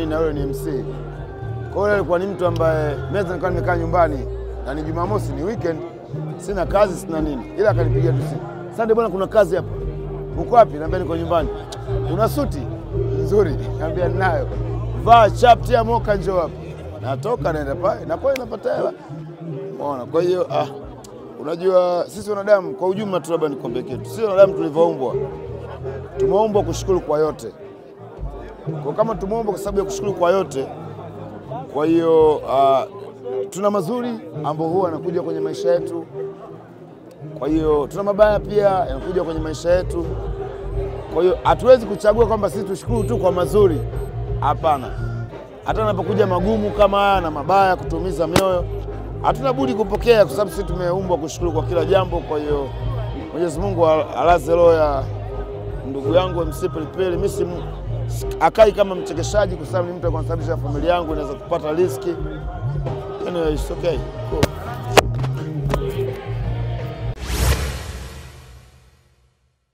na yule ni MC. Kwa hiyo alikuwa ni mtu ambaye meza nilikuwa nimekaa nyumbani na ni Jumamosi, ni weekend, sina kazi sina nini, ila akanipigia tu simu. Sasa bwana, kuna kazi hapa. Uko wapi? Naambia niko nyumbani. Una suti nzuri? Naambia ninayo. Vaa chapti ya moka, njoo hapa. Natoka naenda pale na kwa napata hela. Unaona? Kwa hiyo unajua sisi wanadamu kwa ujumla tu, labda nikwambie kitu. Sisi wanadamu tulivyoumbwa, tumeumbwa kushukuru kwa yote. Kwa kama tumeumbwa kwa sababu ya kushukuru kwa yote, kwa hiyo tuna mazuri ambayo huwa yanakuja kwenye maisha yetu. Kwa hiyo tuna mabaya pia yanakuja kwenye maisha yetu. Kwa hiyo hatuwezi kuchagua kwamba sisi tushukuru tu kwa mazuri. Hapana. Hata unapokuja magumu kama haya na mabaya kutumiza mioyo, hatuna budi kupokea kwa sababu sisi tumeumbwa kushukuru kwa kila jambo. Kwa hiyo Mwenyezi Mungu alaze roho ya ndugu yangu MC Pilipili. Mimi akai kama mchekeshaji kwa sababu ni mtu anasababisha familia yangu inaweza kupata riziki. Anyway, it's okay. Cool.